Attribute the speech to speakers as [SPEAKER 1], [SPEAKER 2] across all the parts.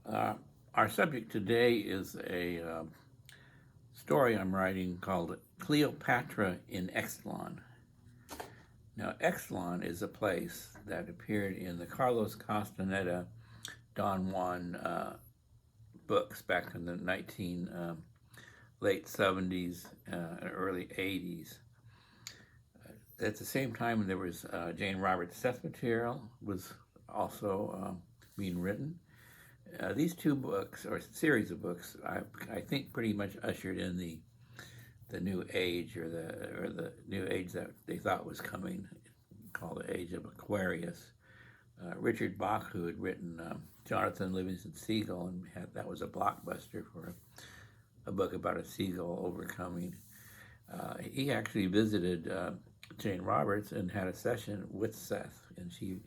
[SPEAKER 1] Uh, our subject today is a story I'm writing called Cleopatra in Ixtlan. Now, Ixtlan is a place that appeared in the Carlos Castaneda Don Juan books back in the late 70s and early 80s. At the same time, there was Jane Roberts' Seth material was also being written. These two books, or series of books, I think pretty much ushered in the new age, or the new age that they thought was coming, called the Age of Aquarius. Richard Bach, who had written Jonathan Livingston Seagull, and that was a blockbuster for a book about a seagull overcoming. He actually visited Jane Roberts and had a session with Seth, and she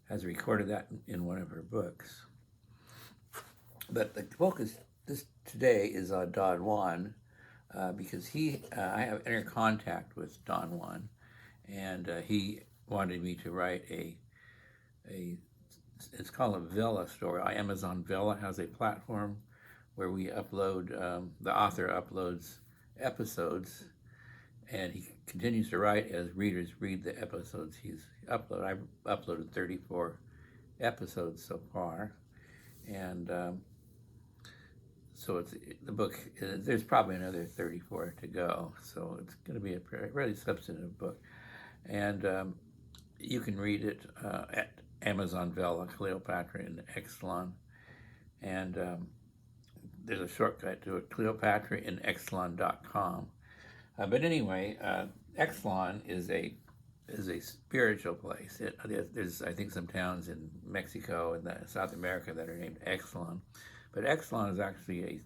[SPEAKER 1] has recorded that in one of her books. But the focus today is on Don Juan, because I have inner contact with Don Juan, and he wanted me to write it's called a Villa story. Amazon Villa has a platform where we upload, the author uploads episodes, and he continues to write as readers read the episodes he's uploaded. I've uploaded 34 episodes so far, and so it's the book. There's probably another 34 to go, so it's going to be a really substantive book, and you can read it at Amazon Vella, Cleopatra in Ixtlan, and there's a shortcut to it, cleopatrainixtlan.com. But anyway, Ixtlan is a spiritual place. There's, I think, some towns in Mexico and South America that are named Ixtlan, but Ixtlan is actually a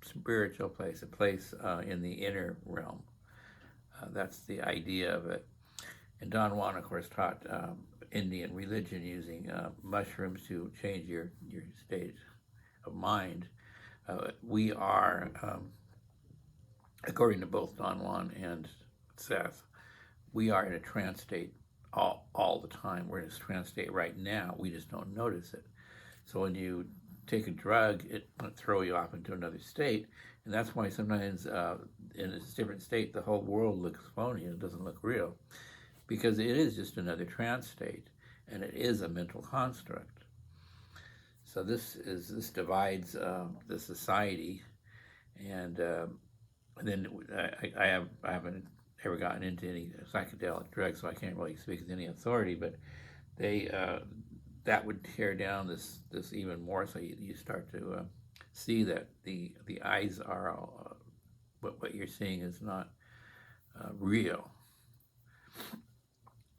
[SPEAKER 1] spiritual place, a place in the inner realm. That's the idea of it. And Don Juan, of course, taught Indian religion using mushrooms to change your state of mind. We are, according to both Don Juan and Seth, we are in a trance state all the time. We're in a trance state right now. We just don't notice it. So when you take a drug, it will throw you off into another state. And that's why sometimes in a different state, the whole world looks phony and it doesn't look real. Because it is just another trance state, and it is a mental construct. So this divides the society, and then I haven't ever gotten into any psychedelic drugs, so I can't really speak with any authority. But they that would tear down this even more. So you start to see that the eyes are what you're seeing is not real.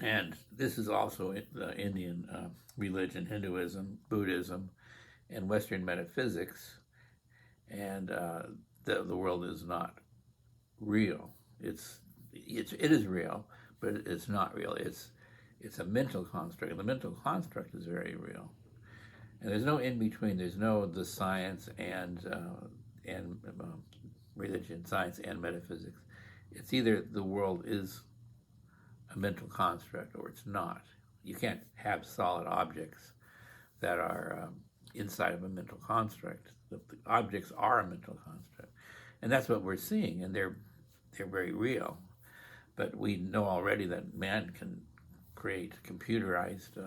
[SPEAKER 1] And this is also the Indian religion, Hinduism, Buddhism, and Western metaphysics. And the world is not real. It is real, but it's not real. It's a mental construct, and the mental construct is very real. And there's no in between. There's no the science and religion, science and metaphysics. It's either the world is a mental construct or it's not. You can't have solid objects that are inside of a mental construct. The objects are a mental construct, and that's what we're seeing, and they're very real. But we know already that man can create computerized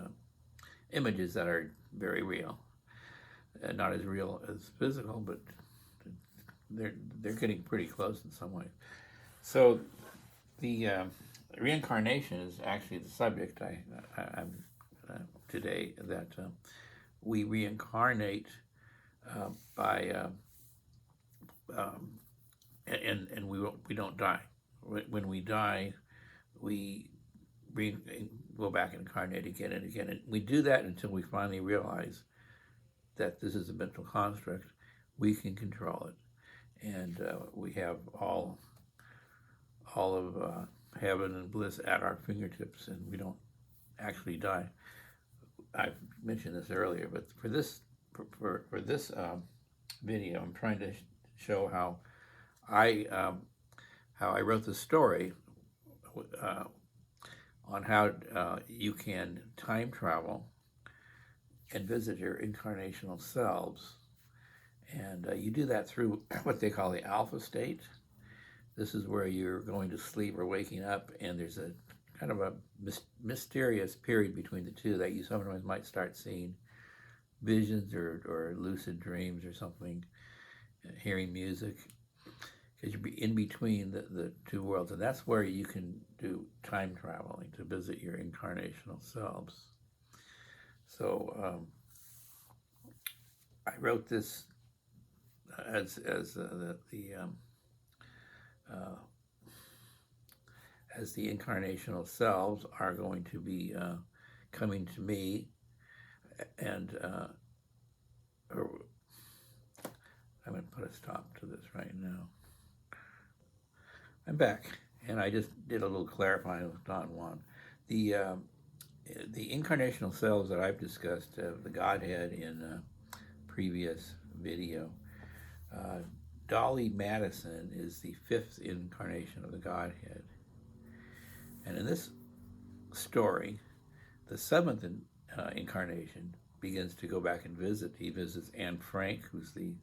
[SPEAKER 1] images that are very real, not as real as physical, but they're getting pretty close in some ways. So the reincarnation is actually the subject I'm today. That we reincarnate by and we don't die. When we die, we go back and incarnate again and again, and we do that until we finally realize that this is a mental construct. We can control it, and we have all of heaven and bliss at our fingertips, and we don't actually die. I've mentioned this earlier, but for this video, I'm trying to show how I wrote the story on how you can time travel and visit your incarnational selves And you do that through what they call the alpha state. This is where you're going to sleep or waking up, and there's a kind of a mysterious period between the two that you sometimes might start seeing visions or lucid dreams or something, hearing music, because you're in between the two worlds. And that's where you can do time traveling to visit your incarnational selves. So I wrote this as the incarnational selves are going to be coming to me, and I'm going to put a stop to this right now. I'm back, and I just did a little clarifying with Don Juan. The incarnational selves that I've discussed, the Godhead in a previous video, Dolly Madison is the 5th incarnation of the Godhead. And in this story, the 7th incarnation begins to go back and visit. He visits Anne Frank, who's the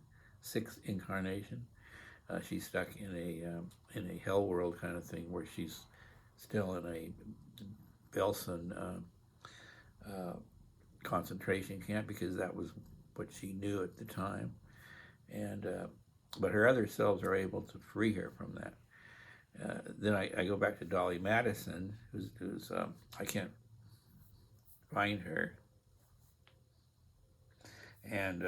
[SPEAKER 1] 6th incarnation. She's stuck in a hell world kind of thing where she's still in a Belsen concentration camp, because that was what she knew at the time. And but her other selves are able to free her from that. Then I go back to Dolly Madison, who's I can't find her, and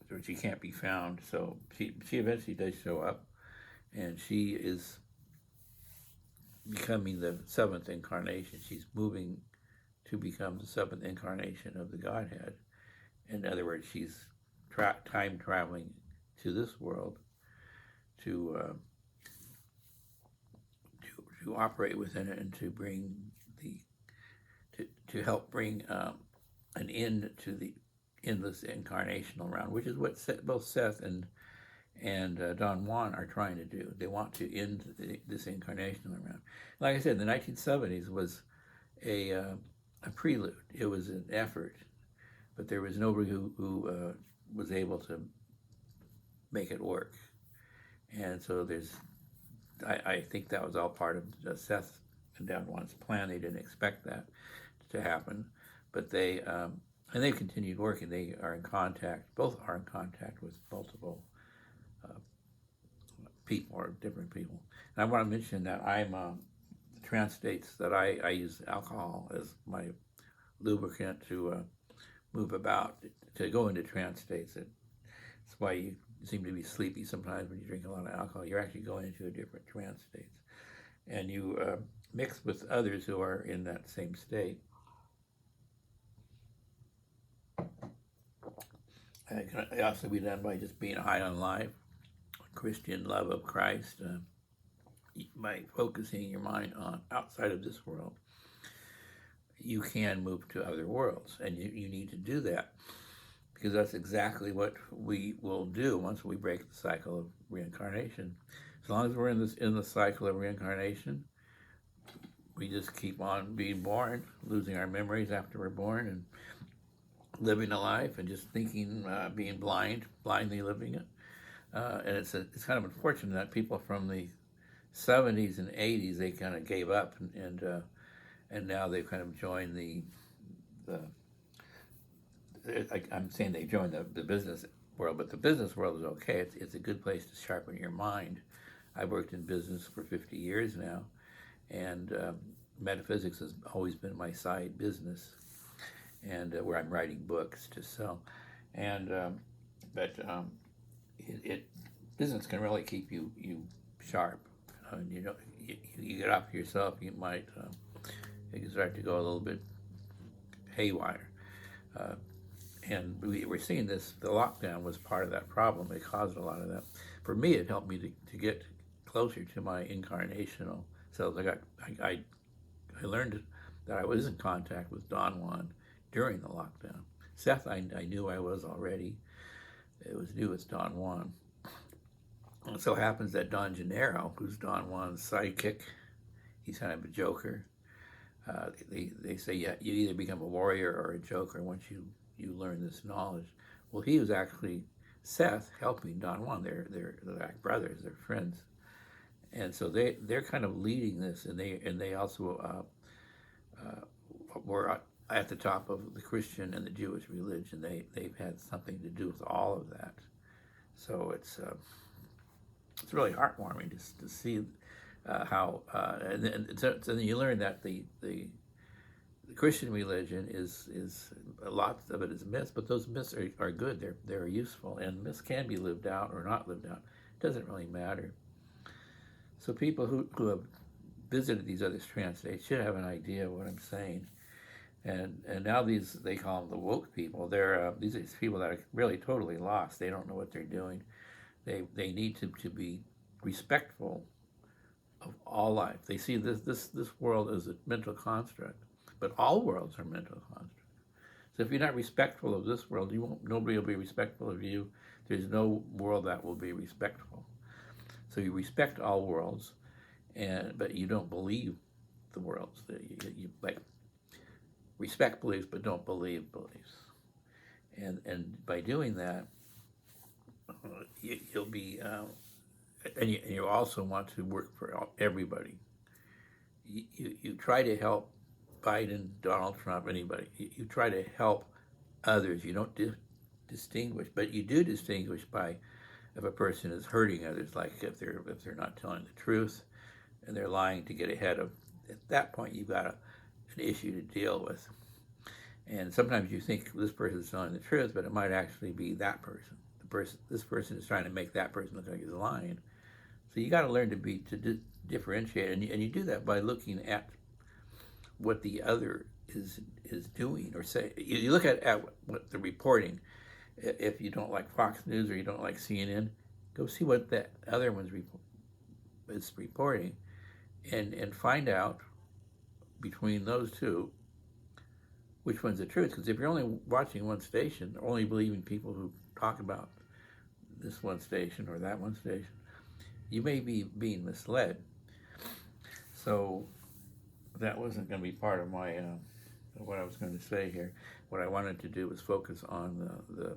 [SPEAKER 1] so she can't be found. So she eventually does show up, and she is becoming the 7th incarnation. She's moving to become the 7th incarnation of the Godhead. In other words, she's time traveling to this world to operate within it, and to bring to help bring an end to the endless incarnational round, which is what both Seth and Don Juan are trying to do. They want to end this incarnational round. Like I said, the 1970s was a prelude. It was an effort, but there was nobody who was able to make it work. And so I think that was all part of Seth and Don Juan's plan. They didn't expect that to happen, but they've continued working. They are in contact, both are in contact with multiple people, or different people. And I want to mention that I'm trance states that I use alcohol as my lubricant to move about, to go into trance states. That's why you seem to be sleepy sometimes when you drink a lot of alcohol. You're actually going into a different trance states, and you mix with others who are in that same state. It can also be done by just being high on life, Christian love of Christ, by focusing your mind on outside of this world. You can move to other worlds, and you need to do that, because that's exactly what we will do once we break the cycle of reincarnation. As long as we're in the cycle of reincarnation, we just keep on being born, losing our memories after we're born, and living a life and just thinking, being blindly living it. And it's kind of unfortunate that people from the 70s and 80s, they kind of gave up, and now they've kind of joined I'm saying they joined the business world, but the business world is okay. It's a good place to sharpen your mind. I've worked in business for 50 years now, and metaphysics has always been my side business, and where I'm writing books to sell. And business can really keep you sharp. You get off yourself, you might you can start to go a little bit haywire. And we're seeing this. The lockdown was part of that problem. It caused a lot of that. For me, it helped me to get closer to my incarnational selves. I learned that I was in contact with Don Juan during the lockdown. Seth, I knew I was already. It was new with Don Juan. It so happens that Don Gennaro, who's Don Juan's sidekick, he's kind of a joker. They say you either become a warrior or a joker once you learn this knowledge. Well, he was actually Seth helping Don Juan. They're like brothers, they're friends, and so they're kind of leading this, and they also were at the top of the Christian and the Jewish religion. They've had something to do with all of that. So it's really heartwarming to see how and then you learn that the Christian religion is a lot of it is myths, but those myths are good. They're useful, and myths can be lived out or not lived out. It doesn't really matter. So people who have visited these other strands, they should have an idea of what I'm saying. And now they call them the woke people. These are people that are really totally lost. They don't know what they're doing. They need to be respectful of all life. They see this world as a mental construct, but all worlds are mental constructs. So if you're not respectful of this world, nobody will be respectful of you. There's no world that will be respectful. So you respect all worlds, but you don't believe the worlds. You like respect beliefs, but don't believe beliefs. And by doing that, you'll be, and you also want to work for everybody. You try to help Biden, Donald Trump, anybody. You try to help others. You don't distinguish, but you do distinguish by if a person is hurting others, like if they're not telling the truth and they're lying to get ahead of. At that point, you've got an issue to deal with. And sometimes you think this person is telling the truth, but it might actually be that person. This person is trying to make that person look like he's lying. So you got to learn to differentiate, and you do that by looking at what the other is doing or say. You look at what they're reporting. If you don't like Fox News or you don't like CNN, go see what that other one's is reporting, and find out between those two which one's the truth. Because if you're only watching one station, only believing people who talk about this one station or that one station, you may be being misled. So that wasn't going to be part of my what I was going to say here. What I wanted to do was focus on the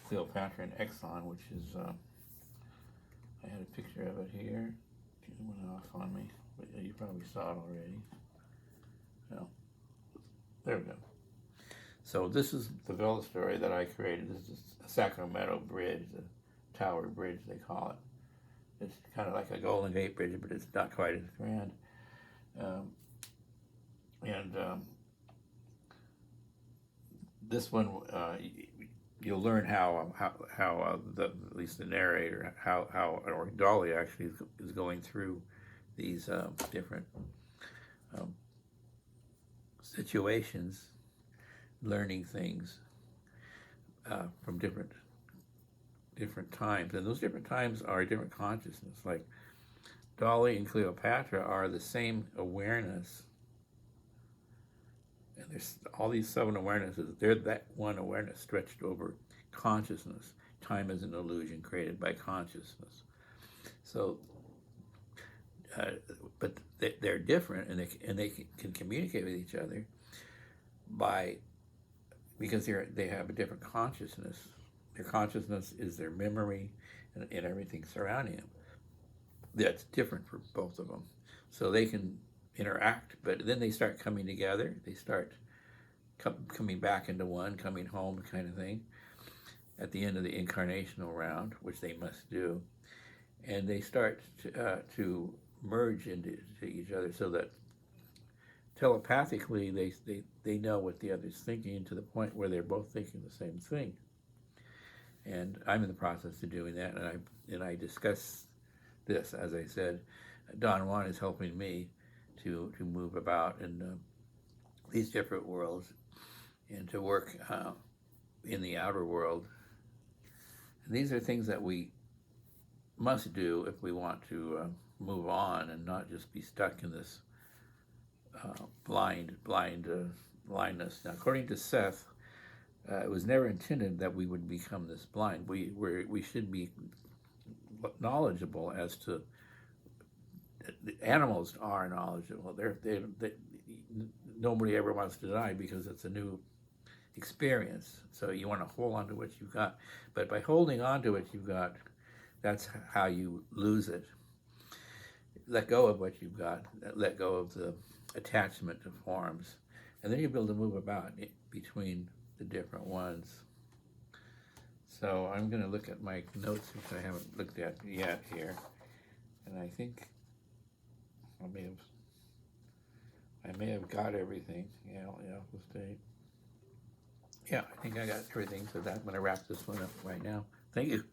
[SPEAKER 1] Cleopatra and Ixtlan, which is I had a picture of it here. It went off on me, but you probably saw it already. No, there we go. So this is the Villa story that I created. This is a Sacramento bridge, the Tower Bridge they call it. It's kind of like a Golden Gate Bridge, but it's not quite as grand. This one, you'll learn how at least the narrator, or Dolly actually is going through these different situations, learning things from different times, and those different times are different consciousness. Like Dolly and Cleopatra are the same awareness, and there's all these 7 awarenesses. They're that one awareness stretched over consciousness. Time is an illusion created by consciousness. So, but they're different, and they can communicate with each other because they have a different consciousness. Their consciousness is their memory and everything surrounding them. That's different for both of them. So they can interact, but then they start coming together. They start coming back into one, coming home kind of thing at the end of the incarnational round, which they must do. And they start to merge into each other so that telepathically they know what the other's thinking, to the point where they're both thinking the same thing. And I'm in the process of doing that, and I discuss this, as I said. Don Juan is helping me to move about in these different worlds and to work in the outer world. And these are things that we must do if we want to move on and not just be stuck in this blindness. Now, according to Seth, it was never intended that we would become this blind. We should be knowledgeable as to. Animals are knowledgeable. Nobody ever wants to die because it's a new experience. So you want to hold on to what you've got. But by holding on to what you've got, that's how you lose it. Let go of what you've got. Let go of the attachment to forms. And then you'll be able to move about between the different ones. So I'm going to look at my notes, which I haven't looked at yet here. And I think I may have got everything. Yeah, alpha state. Yeah, I think I got everything. So I'm going to wrap this one up right now. Thank you.